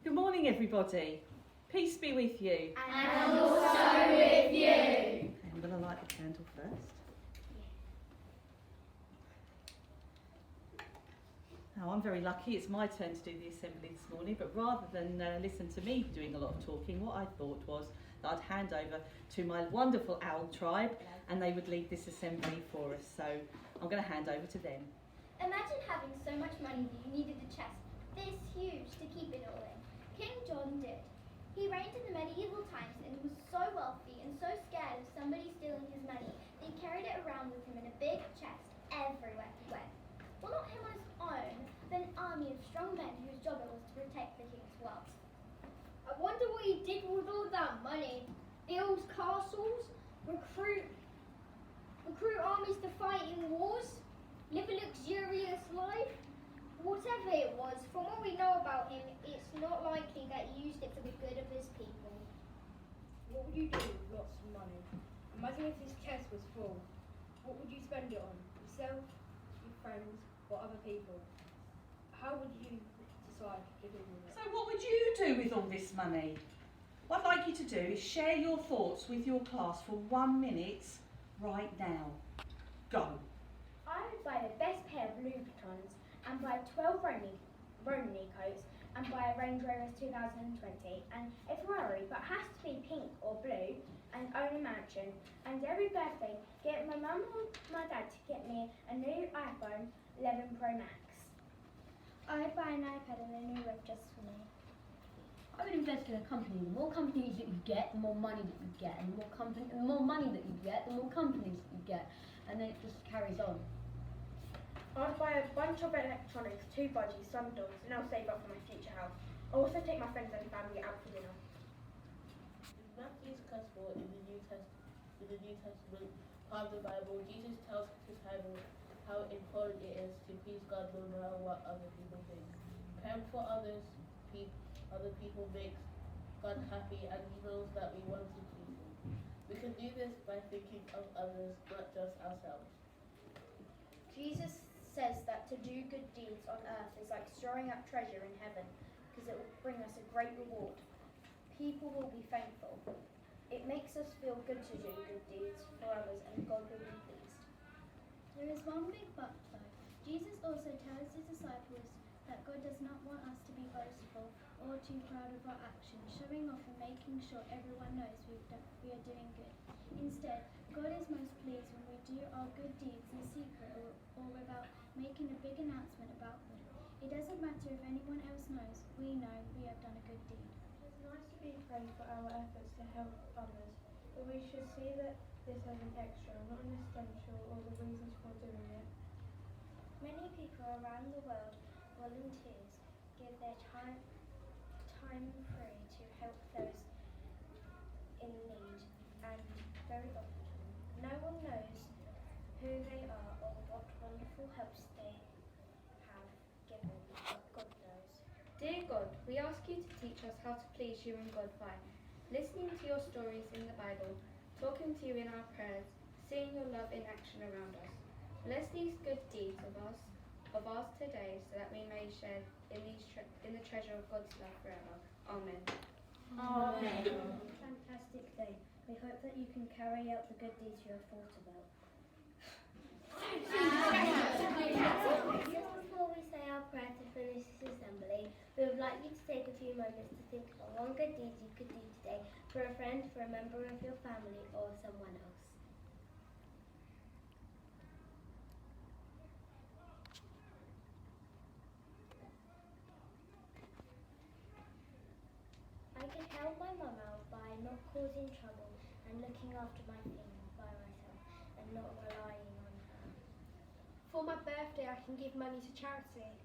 Good morning, everybody. Peace be with you. And also with you. I'm going to light the candle first. Now, I'm very lucky. It's my turn to do the assembly this morning, but rather than listen to me doing a lot of talking, what I thought was that I'd hand over to my wonderful owl tribe and they would lead this assembly for us. So I'm going to hand over to them. Imagine having so much money that you needed a chest this huge to keep it all in. King John did. He reigned in the medieval times and was so wealthy and so scared of somebody stealing his money that he carried it around with him in a big chest everywhere he went. Well, not him on his own, but an army of strong men whose job it was to protect the king's wealth. I wonder what he did with all that money. Build castles, recruit armies to fight in wars, live a luxurious life. Whatever it was, from what we know about him, it's not likely that he used it for the good of his people. What would you do with lots of money? Imagine if this chest was full. What would you spend it on? Yourself, your friends, or other people? How would you decide to do with it? So what would you do with all this money? What I'd like you to do is share your thoughts with your class for 1 minute right now. Go. I would buy the best pair of Louboutins and buy 12 Romney coats and buy a Range Rover 2020 and a Ferrari, but it has to be pink or blue, and own a mansion. And every birthday, get my mum or my dad to get me a new iPhone 11 Pro Max. I'd buy an iPad and a new whip just for me. I would invest in a company. The more companies that you get, the more money that you get, and the more money that you get, the more companies that you get, and then it just carries on. I'd buy a bunch of electronics, 2 budgies, some dogs, and I'll save up for my future house. I'll also take my friends and family out for dinner. In Matthew's Gospel in the New Testament part of the Bible, Jesus tells his disciples how important it is to please God no matter what other people think. Caring for other people makes God happy, and He knows that we want to please Him. We can do this by thinking of others, not just ourselves. Jesus says that to do good deeds on earth is like storing up treasure in heaven, because it will bring us a great reward. People will be thankful. It makes us feel good to do good deeds for others, and God will be pleased. There is one big but though. Jesus also tells his disciples that God does not want us to be boastful or too proud of our actions, showing off and making sure everyone knows we are doing good. Instead, God is most pleased when we do our good deeds in secret or without making a big announcement about them. It doesn't matter if anyone else knows, we know we have done a good deed. It's nice to be praised for our efforts to help others, but we should see that this as an extra, not an essential, or the reasons for doing it. Many people around the world, volunteers, give their time free to help those in need, and very often no one knows who they are or what wonderful helps they have given, but God knows. Dear God, we ask you to teach us how to please you and God by listening to your stories in the Bible, talking to you in our prayers, seeing your love in action around us. Bless these good deeds of ours today, so that we may share in the treasure of God's love forever. Amen. Amen. Fantastic day. We hope that you can carry out the good deeds you have thought about. Just before we say our prayer to finish this assembly, we would like you to take a few moments to think of one good deed you could do today for a friend, for a member of your family, or someone else. I could help my mum out by not causing trouble and looking after my things by myself and not relying on her. For my birthday, I can give money to charity.